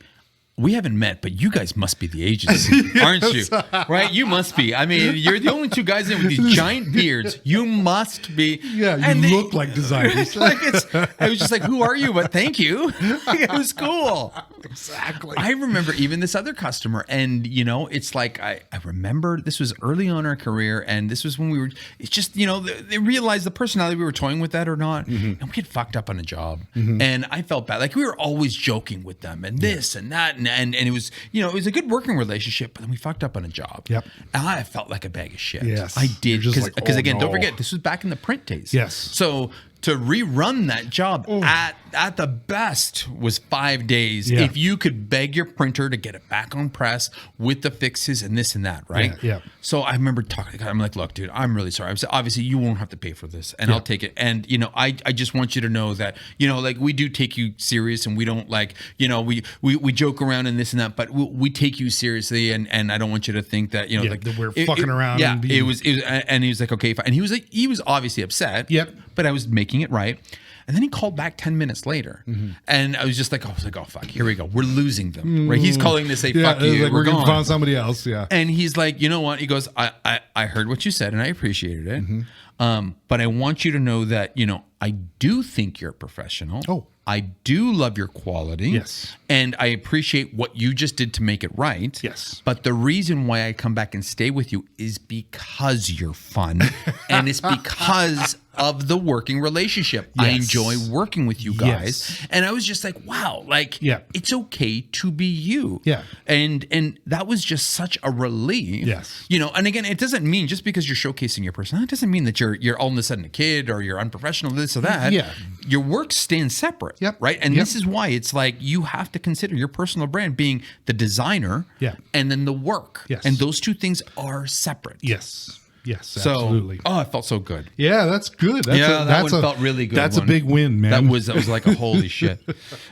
we haven't met, but you guys must be the agency, aren't you? Right? You must be. I mean, you're the only two guys in with these giant beards. You must be. Yeah, you look like designers. I was just like, who are you? But thank you. It was cool. Exactly. I remember even this other customer, and it's like I remember this was early on in our career, and this was when we were. It's just they realized the personality we were toying with that or not, and we had fucked up on a job, and I felt bad. Like we were always joking with them, and this and that, and it was it was a good working relationship, but then we fucked up on a job. Yep. And I felt like a bag of shit. Yes. I did because oh, again, no. don't forget this was back in the print days. Yes. So to rerun that job at the best was 5 days. Yeah. If you could beg your printer to get it back on press with the fixes and this and that, right? Yeah. So I remember talking. I'm like, look, dude, I'm really sorry. I was obviously you won't have to pay for this, and I'll take it. And I just want you to know that like we do take you serious, and we don't like we joke around and this and that, but we take you seriously, and I don't want you to think that like that we're fucking around. Yeah, and it was, and he was like, okay, fine. And he was obviously upset. Yep. But I was making it right. And then he called back 10 minutes later. And I was just like, oh, fuck, here we go. We're losing them. Right? He's calling to say, fuck you. Like we're going gone. to find somebody else. Yeah. And he's like, you know what? He goes, I heard what you said and I appreciated it. But I want you to know that, I do think you're a professional. Oh. I do love your quality. Yes. And I appreciate what you just did to make it right. Yes. But the reason why I come back and stay with you is because you're fun. And it's because of the working relationship. Yes. I enjoy working with you guys. Yes. And I was just like, wow, like it's okay to be you. Yeah. And that was just such a relief. Yes. And again, it doesn't mean just because you're showcasing your personality, it doesn't mean that you're all of a sudden a kid or you're unprofessional, this or that. Yeah. Your work stands separate. Yep. Right. And Yep. this is why it's like you have to consider your personal brand being the designer and then the work. Yes. And those two things are separate. Yes. Yes, So, absolutely. oh, it felt so good. Yeah, that's good. That one felt really good. That's a big win, man. That was like a holy shit.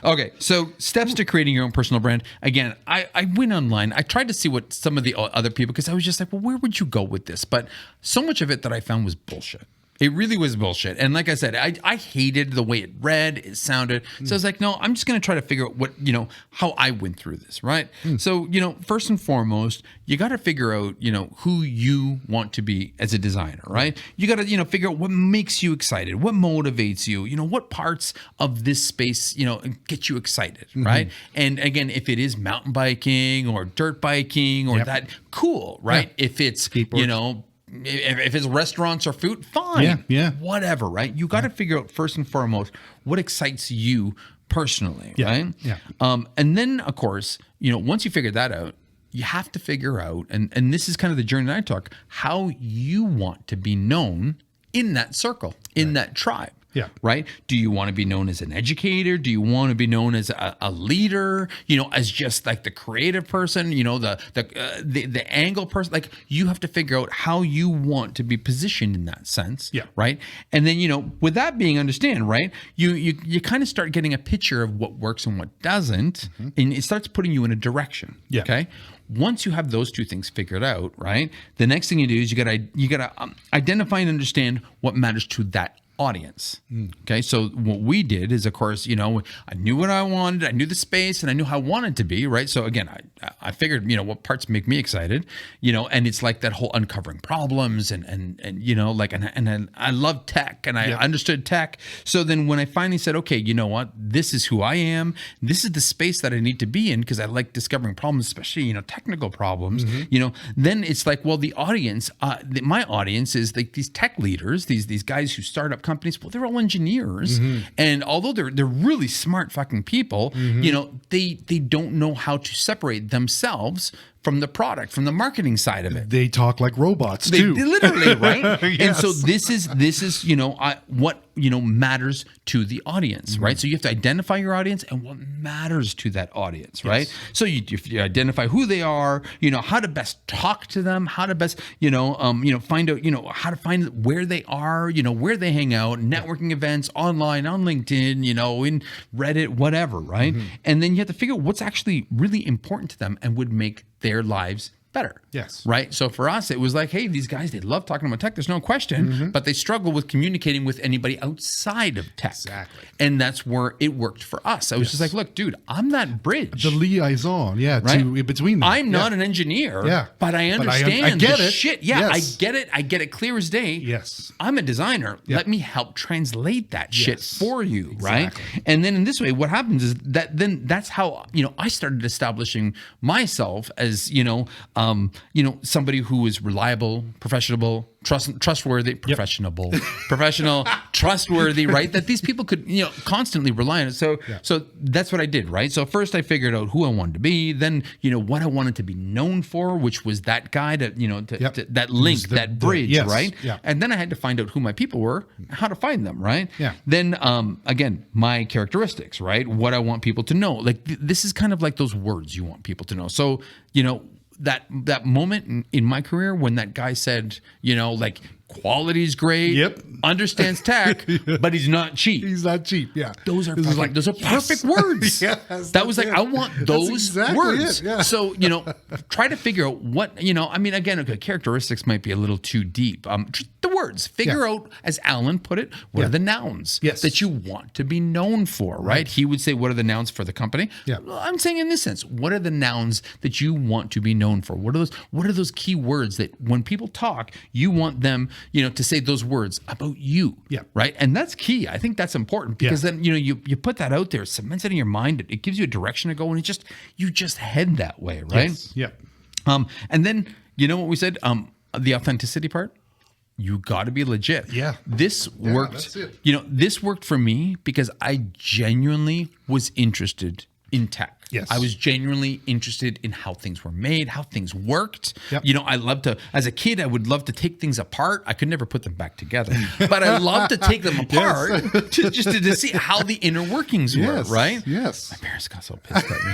Okay, so steps to creating your own personal brand. Again, I went online. I tried to see what some of the other people, because I was just like, well, where would you go with this? But so much of it that I found was bullshit. It really was bullshit. And like I said, I hated the way it read, it sounded. So I was like, no, I'm just going to try to figure out what, how I went through this, right? So, first and foremost, you got to figure out, who you want to be as a designer, right? You got to, figure out what makes you excited, what motivates you, what parts of this space, get you excited, right? And again, if it is mountain biking or dirt biking or that, cool, right? Yeah. If it's, Skateboard. if it's restaurants or food, fine. Yeah. Whatever, right? You got to figure out first and foremost what excites you personally, right? Yeah. And then, of course, once you figure that out, you have to figure out, and this is kind of the journey that I took, how you want to be known in that circle, in that tribe. Yeah. Right. Do you want to be known as an educator? Do you want to be known as a leader? As just like the creative person? The angle person. Like you have to figure out how you want to be positioned in that sense. Yeah. Right. And then with that being understand, right? You kind of start getting a picture of what works and what doesn't, and it starts putting you in a direction. Yeah. Okay. Once you have those two things figured out, right? The next thing you do is you gotta identify and understand what matters to that audience. Okay, so what we did is, of course, I knew what I wanted, I knew the space, and I knew how I wanted to be, right? So again, I figured, what parts make me excited, and it's like that whole uncovering problems and I love tech and I understood tech. So then when I finally said, okay, you know what, this is who I am, this is the space that I need to be in because I like discovering problems, especially, technical problems, then it's like, well, the audience, my audience is like these tech leaders, these guys who start up companies. Well, they're all engineers, and although they're really smart fucking people, they don't know how to separate themselves from the product, from the marketing side of it. They talk like robots too. They literally, right? Yes. And so this is what matters to the audience, right? So you have to identify your audience and what matters to that audience, right? So if you identify who they are, how to best talk to them, how to best find out how to find where they are, where they hang out, networking events, online, on LinkedIn, in Reddit, whatever, right? And then you have to figure out what's actually really important to them and would make their lives better. Yes. Right. So for us, it was like, hey, these guys, they love talking about tech. There's no question, but they struggle with communicating with anybody outside of tech. Exactly. And that's where it worked for us. I was just like, look, dude, I'm that bridge. The liaison, Right? to between them. I'm not an engineer, Yeah. but I But understand I get the it. shit. Yeah, Yes. I get it. I get it clear as day. Yes. I'm a designer. Yeah. Let me help translate that shit Yes. for you, Exactly. right? And then in this way, what happens is that then that's how I started establishing myself as somebody who is reliable, professional, trustworthy, professional, trustworthy, right? That these people could constantly rely on it. So that's what I did, right? So first I figured out who I wanted to be, then what I wanted to be known for, which was that guy to that link, that bridge, yes, right? yeah. And then I had to find out who my people were, how to find them, right? Yeah. Then again, my characteristics, right? What I want people to know. Like this is kind of like those words you want people to know. So, that moment in my career when that guy said, like quality's great, Yep. understands tech, but he's not cheap. He's not cheap. Yeah. Those are This is those are perfect words. Yes, that was that's like, it. I want That's those exactly words. it, yeah. So, try to figure out what, again, okay, characteristics might be a little too deep. Just the words, figure out, as Alan put it, what are the nouns that you want to be known for, right? He would say, what are the nouns for the company? Yeah. Well, I'm saying in this sense, what are the nouns that you want to be known for? What are those key words that when people talk, you want them, to say those words about you, right? And that's key. I think that's important because then you put that out there, it cements it in your mind. It gives you a direction to go, and you just head that way, right? Yes. Yeah. And then what we said, the authenticity part. You got to be legit. Yeah. This worked. That's it. This worked for me because I genuinely was interested in tech. Yes. I was genuinely interested in how things were made, how things worked. Yep. I love to, as a kid, I would love to take things apart. I could never put them back together, but I love to take them apart to see how the inner workings were, right? Yes. My parents got so pissed at me.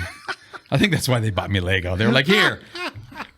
I think that's why they bought me Lego. They were like, here,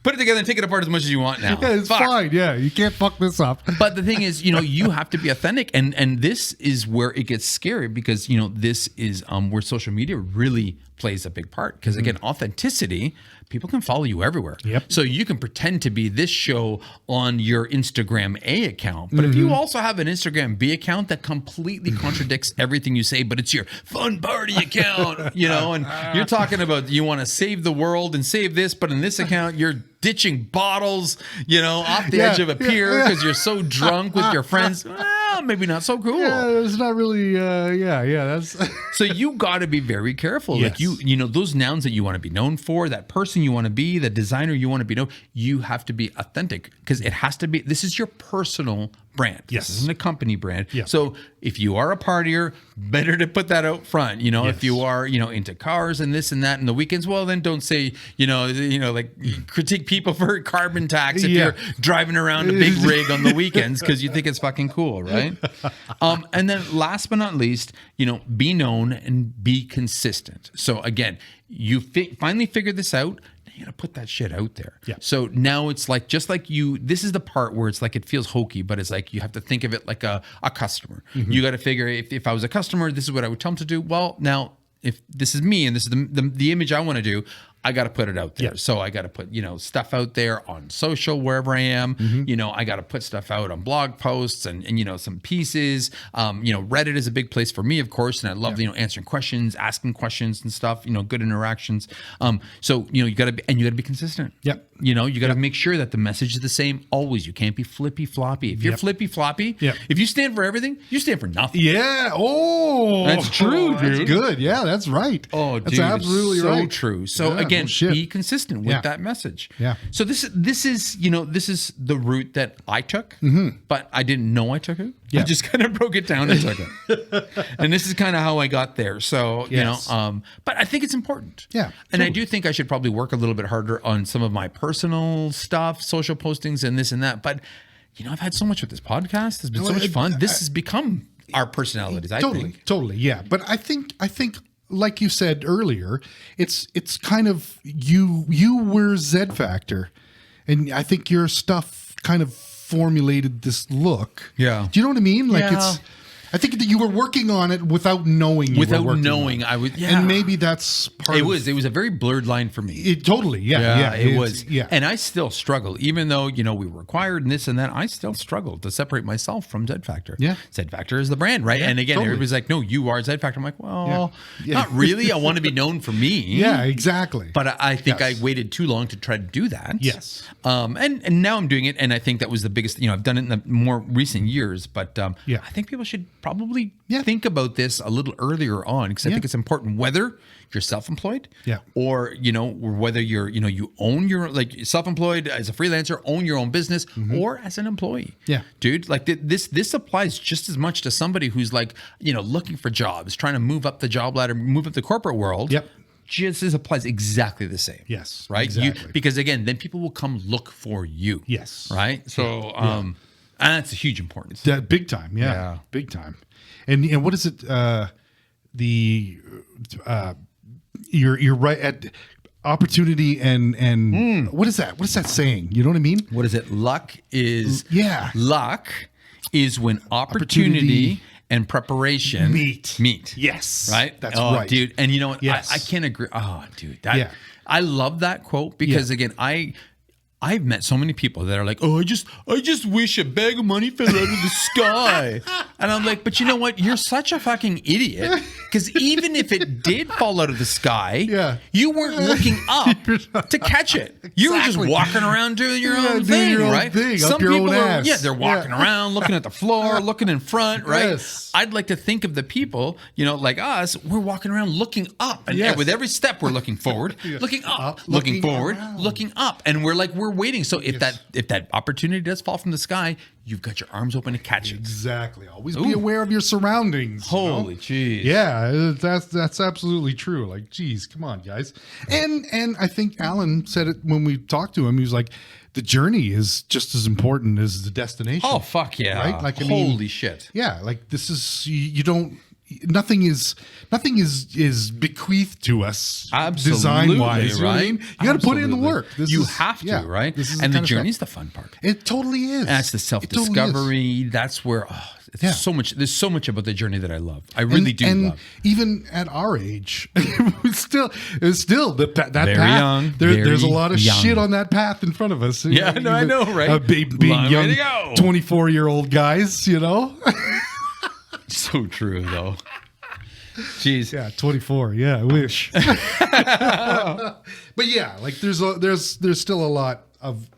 put it together and take it apart as much as you want now. Yeah, it's fine. Yeah, you can't fuck this up. But the thing is, you have to be authentic, and this is where it gets scary because this is where social media really plays a big part. Because again, authenticity, people can follow you everywhere. Yep. So you can pretend to be this show on your Instagram A account, but if you also have an Instagram B account that completely contradicts everything you say, but it's your fun party account, and you're talking about you want to save the world and save this, but in this account you're ditching bottles, off the edge of a pier because you're so drunk with your friends. Well, maybe not so cool. Yeah, it's not really. That's. So you got to be very careful. Yes. Like those nouns that you want to be known for, that person you want to be, the designer you want to be known. You have to be authentic because it has to be. This is your personal brand. Yes. This isn't a company brand. Yeah. So if you are a partier, better to put that out front. If you are, into cars and this and that and the weekends, well, then don't say, like critique people for carbon tax if you're driving around a big rig on the weekends because you think it's fucking cool, right? And then last but not least, be known and be consistent. So again, you finally figured this out. You got to put that shit out there. Yeah. So now it's like, just like this is the part where it's like, it feels hokey, but it's like, you have to think of it like a customer. You got to figure if I was a customer, this is what I would tell them to do. Well, now if this is me and this is the image I want to do, I got to put it out there. Yeah. So I got to put, stuff out there on social, wherever I am, I got to put stuff out on blog posts and some pieces. Reddit is a big place for me, of course. And I love, answering questions, asking questions and stuff, good interactions. So, you got to be consistent. Yep. You got to make sure that the message is the same always. You can't be flippy floppy. If you're flippy floppy, if you stand for everything, you stand for nothing. Yeah. Oh, That's true, dude. That's good. Yeah, that's right. Oh, that's dude, absolutely so right. true. So Yeah, again, no shit. be consistent with that message. Yeah. So this is this is the route that I took, but I didn't know I took it. Yeah. I just kind of broke it down and took it. And this is kind of how I got there. So but I think it's important. Yeah, And I do think I should probably work a little bit harder on some of my personal stuff, social postings, and this and that. But I've had so much with this podcast. It's been so much fun. This has become our personalities. I think. Totally. Yeah. But I think like you said earlier, it's kind of you were zfactor, and I think your stuff kind of formulated this look. Yeah. Do you know what I mean? Like I think that you were working on it without knowing you Without were working knowing, on it. I would, yeah. And maybe that's part It of was a very blurred line for me. it. Totally, yeah. It was. Yeah. And I still struggle, even though, we were required and this and that, I still struggle to separate myself from zfactor. Yeah. zfactor is the brand, right? Yeah, and again, totally. everybody's like, no, you are zfactor. I'm like, well, Yeah. not really. I want to be known for me. Yeah, exactly. But I think Yes. I waited too long to try to do that. Yes. And now I'm doing it, and I think that was the biggest. I've done it in the more recent years, but Yeah. I think people should probably Yeah. think about this a little earlier on, because I think it's important whether you're self-employed, Yeah. or or whether you're you own your, like, self-employed as a freelancer, own your own business, or as an employee. Yeah. Dude, like this applies just as much to somebody who's like looking for jobs, trying to move up the job ladder, move up the corporate world. Yep. Just as applies exactly the same. Yes, Right. exactly. Because again, then people will come look for you. Yes. Right. So, and that's a huge importance. That big time, yeah. Big time. And what is it? You're right at opportunity and what is that? What is that saying? You know what I mean? What is it? Luck is Luck is when opportunity and preparation meet. Yes. Right? That's oh, right. Dude. And you know what? Yes. I can't agree. Oh, dude. Yeah. I love that quote because again, I've met so many people that are like, oh, I just wish a bag of money fell out of the sky. And I'm like, but you know what? You're such a fucking idiot. Because even if it did fall out of the sky, you weren't looking up to catch it. You were just walking around doing your own thing, right? Some people are, they're walking around, looking at the floor, looking in front, right? Yes. I'd like to think of the people, like us, we're walking around looking up. And with every step, we're looking forward, looking up, looking forward, looking up. And we're waiting. So if that opportunity does fall from the sky, you've got your arms open to catch it. Exactly. Always be aware of your surroundings. Holy jeez. Yeah, that's absolutely true. Like, geez, come on, guys. And I think Alan said it when we talked to him. He was like, the journey is just as important as the destination. Oh, fuck yeah. Right? Like, holy shit. Yeah, like this is you don't. Nothing is bequeathed to us design wise, right? You got to put in the work. You have to, right? This is and the kind of journey's stuff. the fun part. It totally is. And that's the self-discovery. Totally that's where so much. There's so much about the journey that I love. I really do love. Even at our age, it's still that very path. Young. There's a lot of young. shit on that path in front of us. Yeah, no, I know, right? Being Long young, way to go. 24-year-old guys, So true, though. Jeez. Yeah, 24. Yeah, I wish. But yeah, like there's still a lot of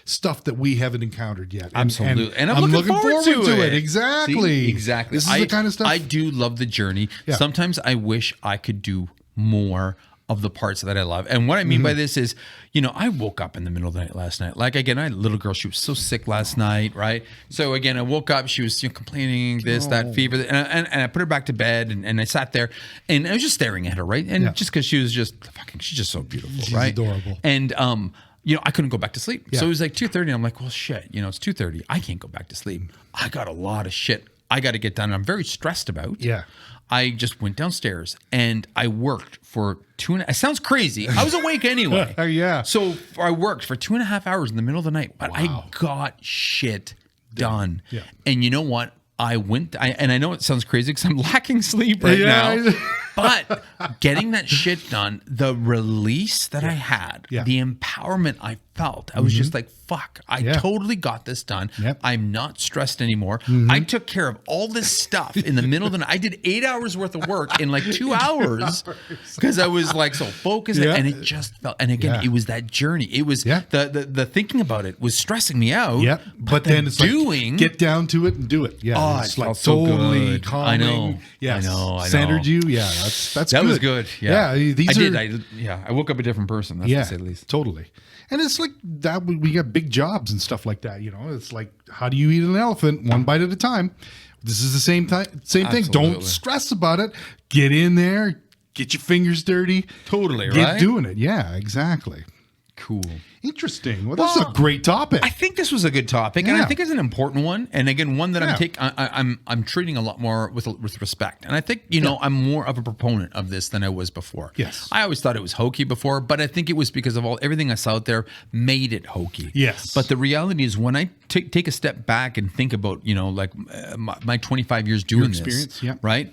stuff that we haven't encountered yet. Absolutely. And I'm looking forward to it. Exactly. See? Exactly. This is the kind of stuff. I do love the journey. Yeah. Sometimes I wish I could do more of the parts that I love. And what I mean by this is, I woke up in the middle of the night last night. Like, again, I had a little girl. She was so sick last night, right? So, again, I woke up. She was complaining, that fever. And I put her back to bed, and I sat there. And I was just staring at her, right? And just because she was she's just so beautiful, She's right? adorable. And, I couldn't go back to sleep. Yeah. So it was like 2:30. And I'm like, well, shit, it's 2:30. I can't go back to sleep. I got a lot of shit I got to get done. I'm very stressed about. Yeah. I just went downstairs and I worked for 2.5. It sounds crazy. I was awake anyway. Yeah. So I worked for 2.5 hours in the middle of the night, but I got shit done. Yeah. And you know what? I know it sounds crazy because I'm lacking sleep right now, but getting that shit done, the release that I had, the empowerment I felt, I was just like, fuck, I totally got this done. Yep. I'm not stressed anymore. I took care of all this stuff in the middle of the night. I did 8 hours worth of work in like 2 hours because I was like so focused and it just felt, and again, it was that journey. It was the thinking about it was stressing me out. Yep. But then it's doing, like, get down to it and do it. Yeah. Oh, it's it like felt so totally good. calming. I know. Yes. I know. Centered you. Yeah. That good. Was good. Yeah. Yeah. I woke up a different person. That's to say the least. Totally. And it's like that. We got big jobs and stuff like that. It's like, how do you eat an elephant one bite at a time? This is the same thing. Don't stress about it. Get in there. Get your fingers dirty. Totally. Get doing it. Yeah. Exactly. Cool. Interesting. Well, this is a great topic. I think this was a good topic, and I think it's an important one, and again, one that I'm treating a lot more with respect. And I think I'm more of a proponent of this than I was before. Yes. I always thought it was hokey before, but I think it was because of everything I saw out there made it hokey. Yes. But the reality is, when I take a step back and think about my 25 years doing experience, this, right?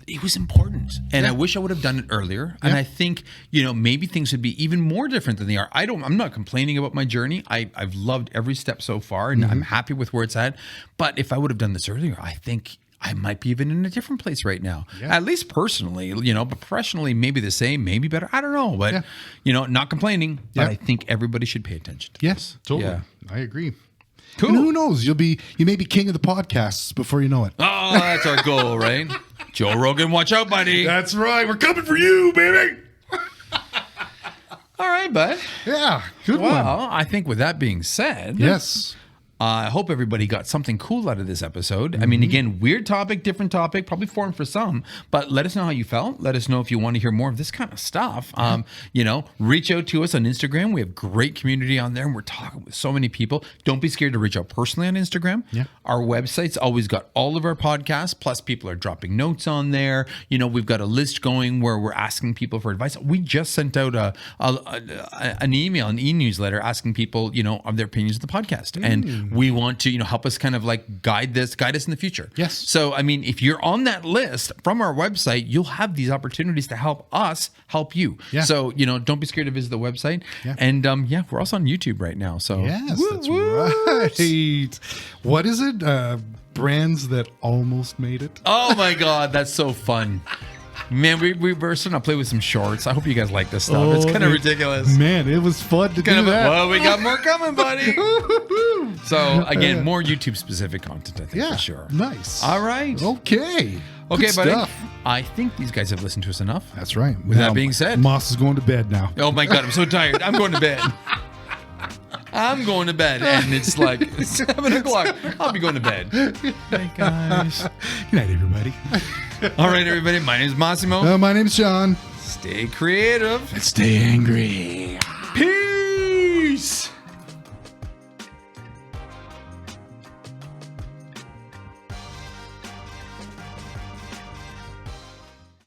It was important, and I wish I would have done it earlier. And I think maybe things would be even more different than they are. I'm not complaining about my journey. I've loved every step so far, and I'm happy with where it's at. But if I would have done this earlier, I think I might be even in a different place right now. Yeah. At least personally, but professionally, maybe the same, maybe better. I don't know, but not complaining. But I think everybody should pay attention. Yes, totally. Yeah. I agree. Cool. And who knows? You may be king of the podcasts before you know it. Oh, that's our goal, right? Joe Rogan, watch out, buddy. That's right. We're coming for you, baby. All right, bud. Yeah, good one. Well, I think with that being said, yes. I hope everybody got something cool out of this episode. I mean, again, weird topic, different topic, probably foreign for some, but let us know how you felt. Let us know if you want to hear more of this kind of stuff. Reach out to us on Instagram. We have great community on there, and we're talking with so many people. Don't be scared to reach out personally on Instagram. Yeah. Our website's always got all of our podcasts, plus people are dropping notes on there. We've got a list going where we're asking people for advice. We just sent out an email, an e-newsletter asking people, of their opinions of the podcast. And we want to, help us kind of like guide us in the future. Yes. So, I mean, if you're on that list from our website, you'll have these opportunities to help us help you. Yeah. So, don't be scared to visit the website. Yeah. And we're also on YouTube right now. So yes, that's right. What is it? Brands that almost made it. Oh my God, that's so fun. Man, we're starting to play with some shorts. I hope you guys like this stuff. It's kind of ridiculous. Man, it was fun to do that. Well, we got more coming, buddy. So, again, more YouTube-specific content, I think, for sure. Nice. All right. Okay. Okay, Good buddy. stuff. I think these guys have listened to us enough. That's right. With that being said. Moss is going to bed now. Oh, my God. I'm so tired. I'm going to bed. I'm going to bed, and it's like 7 o'clock. I'll be going to bed. Hey, guys. Good night, everybody. All right, everybody. My name is Massimo. My name is John. Stay creative. And stay angry.